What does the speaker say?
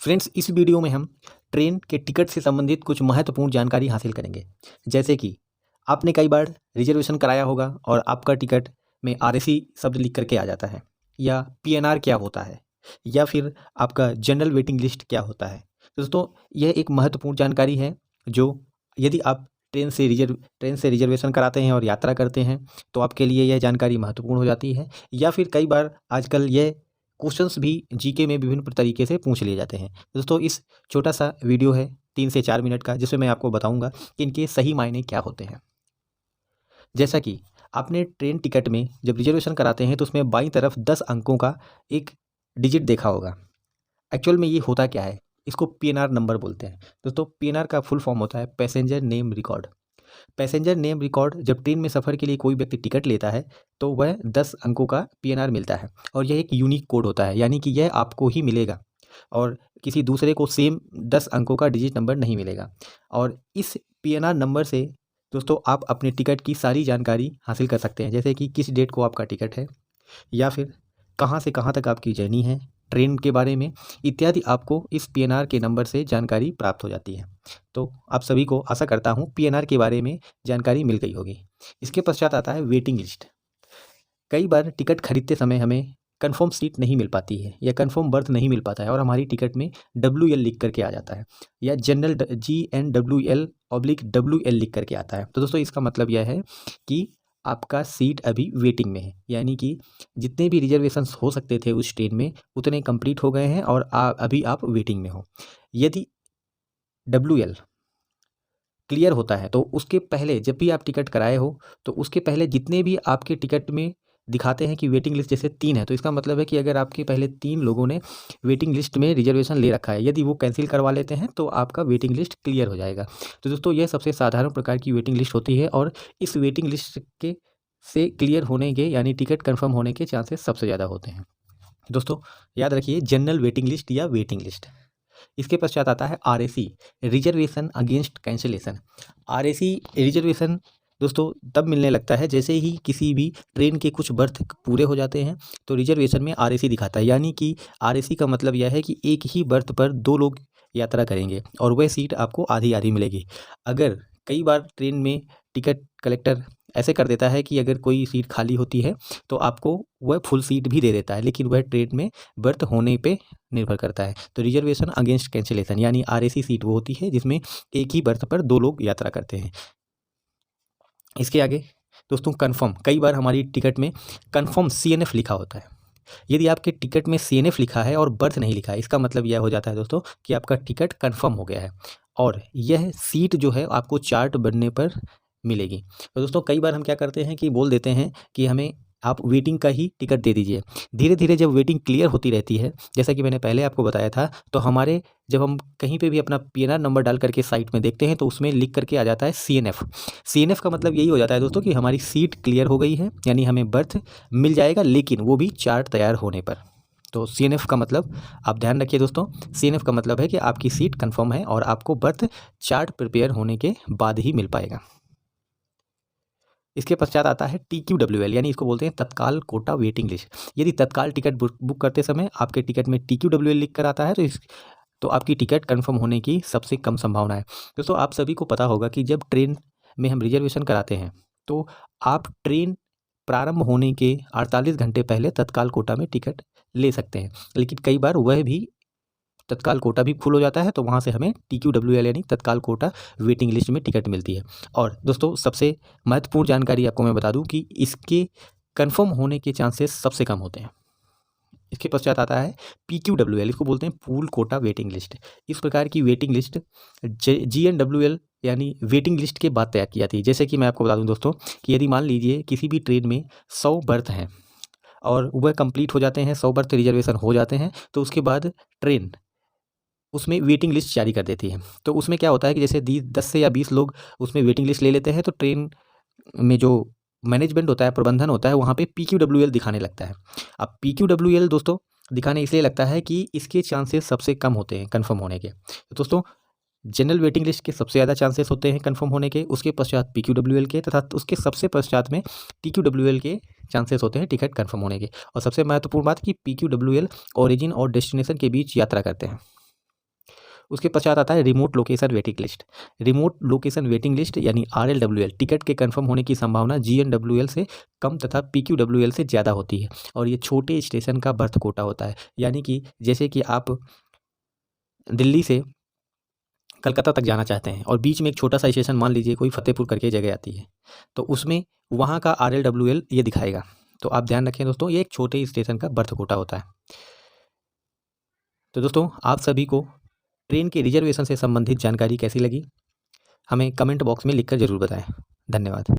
Friends, इस video में हम ट्रेन के टिकट से संबंधित कुछ महत्वपूर्ण जानकारी हासिल करेंगे। जैसे कि आपने कई बार रिजर्वेशन कराया होगा और आपका टिकट में आरएसी शब्द लिख करके आ जाता है, या पीएनआर क्या होता है, या फिर आपका जनरल वेटिंग लिस्ट क्या होता है। दोस्तों, यह एक महत्वपूर्ण जानकारी है जो यदि आप ट्रेन से रिजर्वेशन कराते हैं और यात्रा करते हैं तो आपके लिए यह जानकारी महत्वपूर्ण हो जाती है। या फिर कई बार आजकल यह क्वेश्चंस भी जीके में विभिन्न तरीके से पूछ लिए जाते हैं। दोस्तों, इस छोटा सा वीडियो है 3 से 4 मिनट का, जिसमें मैं आपको बताऊंगा कि इनके सही मायने क्या होते हैं। जैसा कि आपने ट्रेन टिकट में जब रिजर्वेशन कराते हैं तो उसमें बाईं तरफ 10 अंकों का एक डिजिट देखा होगा। एक्चुअल में ये होता क्या है, इसको पीएनआर नंबर बोलते हैं। दोस्तों, पीएनआर का फुल फॉर्म होता है passenger name record. Passenger name record, जब ट्रेन में सफ़र के लिए कोई व्यक्ति टिकट लेता है तो वह 10 अंकों का पीएनआर मिलता है, और यह एक यूनिक कोड होता है, यानी कि यह आपको ही मिलेगा और किसी दूसरे को सेम 10 अंकों का डिजिट नंबर नहीं मिलेगा। और इस पीएनआर नंबर से दोस्तों आप अपने टिकट की सारी जानकारी हासिल कर सकते हैं, जैसे कि किस डेट को आपका टिकट है, या फिर कहाँ से कहाँ तक आपकी जर्नी है, ट्रेन के बारे में इत्यादि आपको इस पीएनआर के नंबर से जानकारी प्राप्त हो जाती है। तो आप सभी को आशा करता हूँ पीएनआर के बारे में जानकारी मिल गई होगी। इसके पश्चात आता है वेटिंग लिस्ट। कई बार टिकट खरीदते समय हमें कंफर्म सीट नहीं मिल पाती है या कंफर्म बर्थ नहीं मिल पाता है और हमारी टिकट में WL लिख करके आ जाता है, या जनरल GNWL/WL लिख करके आता है। तो दोस्तों, इसका मतलब यह है कि आपका सीट अभी वेटिंग में है, यानी कि जितने भी रिजर्वेशंस हो सकते थे उस ट्रेन में उतने कंप्लीट हो गए हैं और अभी आप वेटिंग में हो। यदि WL क्लियर होता है तो उसके पहले जब भी आप टिकट कराए हो तो उसके पहले जितने भी आपके टिकट में दिखाते हैं कि वेटिंग लिस्ट जैसे 3 है, तो इसका मतलब है कि अगर आपके पहले 3 लोगों ने वेटिंग लिस्ट में रिजर्वेशन ले रखा है, यदि वो कैंसिल करवा लेते हैं तो आपका वेटिंग लिस्ट क्लियर हो जाएगा। तो दोस्तों, यह सबसे साधारण प्रकार की वेटिंग लिस्ट होती है और इस वेटिंग लिस्ट के से क्लियर होने के, यानी टिकट कन्फर्म होने के चांसेस सबसे ज़्यादा होते हैं। दोस्तों, याद रखिए, जनरल वेटिंग लिस्ट या वेटिंग लिस्ट। इसके पश्चात आता है RAC, reservation against cancellation. RAC reservation दोस्तों तब मिलने लगता है जैसे ही किसी भी ट्रेन के कुछ बर्थ पूरे हो जाते हैं तो रिजर्वेशन में आरएसी दिखाता है, यानी कि आरएसी का मतलब यह है कि एक ही बर्थ पर 2 लोग यात्रा करेंगे और वह सीट आपको आधी आधी मिलेगी। अगर कई बार ट्रेन में टिकट कलेक्टर ऐसे कर देता है कि अगर कोई सीट खाली होती है तो आपको वह फुल सीट भी दे देता है, लेकिन वह ट्रेन में बर्थ होने पे निर्भर करता है। तो रिजर्वेशन अगेंस्ट कैंसिलेशन यानी आरएसी सीट वो होती है जिसमें एक ही बर्थ पर 2 लोग यात्रा करते हैं। इसके आगे दोस्तों, कन्फर्म। कई बार हमारी टिकट में कन्फर्म CNF लिखा होता है। यदि आपके टिकट में CNF लिखा है और बर्थ नहीं लिखा है, इसका मतलब यह हो जाता है दोस्तों कि आपका टिकट कन्फर्म हो गया है और यह सीट जो है आपको चार्ट बनने पर मिलेगी। तो दोस्तों, कई बार हम क्या करते हैं कि बोल देते हैं कि हमें आप वेटिंग का ही टिकट दे दीजिए। धीरे धीरे जब वेटिंग क्लियर होती रहती है, जैसा कि मैंने पहले आपको बताया था, तो हमारे जब हम कहीं पे भी अपना पीएनआर नंबर डाल करके साइट में देखते हैं तो उसमें लिख करके आ जाता है CNF। CNF का मतलब यही हो जाता है दोस्तों कि हमारी सीट क्लियर हो गई है, यानी हमें बर्थ मिल जाएगा, लेकिन वो भी चार्ट तैयार होने पर। तो CNF का मतलब आप ध्यान रखिए दोस्तों, CNF का मतलब है कि आपकी सीट कन्फर्म है और आपको बर्थ चार्ट प्रिपेयर होने के बाद ही मिल पाएगा। इसके पश्चात आता है TQWL, यानी इसको बोलते हैं तत्काल कोटा वेटिंग लिस्ट। यदि तत्काल टिकट बुक करते समय आपके टिकट में TQWL लिख कर आता है तो आपकी टिकट कंफर्म होने की सबसे कम संभावना है। दोस्तों, आप सभी को पता होगा कि जब ट्रेन में हम रिजर्वेशन कराते हैं तो आप ट्रेन प्रारंभ होने के 48 घंटे पहले तत्काल कोटा में टिकट ले सकते हैं, लेकिन कई बार वह भी तत्काल कोटा भी फुल हो जाता है तो वहाँ से हमें TQWL यानी तत्काल कोटा वेटिंग लिस्ट में टिकट मिलती है। और दोस्तों, सबसे महत्वपूर्ण जानकारी आपको मैं बता दूं कि इसके कंफर्म होने के चांसेस सबसे कम होते हैं। इसके पश्चात आता है PQWL, इसको बोलते हैं पूल कोटा वेटिंग लिस्ट। इस प्रकार की वेटिंग लिस्ट GNWL यानी वेटिंग लिस्ट के बाद तैयार की जाती है। जैसे कि मैं आपको बता दूं दोस्तों कि यदि मान लीजिए किसी भी ट्रेन में 100 बर्थ हैं और वह कंप्लीट हो जाते हैं, 100 बर्थ रिजर्वेशन हो जाते हैं, तो उसके बाद ट्रेन उसमें वेटिंग लिस्ट जारी कर देती है। तो उसमें क्या होता है कि जैसे 10 से या 20 लोग उसमें वेटिंग लिस्ट ले लेते हैं तो ट्रेन में जो मैनेजमेंट होता है, प्रबंधन होता है, वहाँ पे PQWL दिखाने लगता है। अब PQWL दोस्तों दिखाने इसलिए लगता है कि इसके चांसेस सबसे कम होते हैं कन्फर्म होने के। तो दोस्तों, जनरल वेटिंग लिस्ट के सबसे ज़्यादा चांसेस होते हैं कन्फर्म होने के, उसके पश्चात PQWL के, तथा उसके सबसे पश्चात में TQWL के चांसेस होते हैं टिकट कन्फर्म होने के। और सबसे महत्वपूर्ण बात कि PQWL ओरिजिन और डेस्टिनेशन के बीच यात्रा करते हैं। उसके पश्चात आता है remote location waiting list. Remote location waiting list यानी RLWL, टिकट के कंफर्म होने की संभावना GNWL से कम तथा PQWL से ज़्यादा होती है और ये छोटे स्टेशन का बर्थ कोटा होता है। यानी कि जैसे कि आप दिल्ली से कलकत्ता तक जाना चाहते हैं और बीच में एक छोटा सा स्टेशन, मान लीजिए कोई फतेहपुर करके जगह आती है, तो उसमें वहाँ का RLWL ये दिखाएगा। तो आप ध्यान रखें दोस्तों, ये एक छोटे स्टेशन का बर्थ कोटा होता है। तो दोस्तों, आप सभी को ट्रेन के रिजर्वेशन से संबंधित जानकारी कैसी लगी, हमें कमेंट बॉक्स में लिखकर ज़रूर बताएं। धन्यवाद।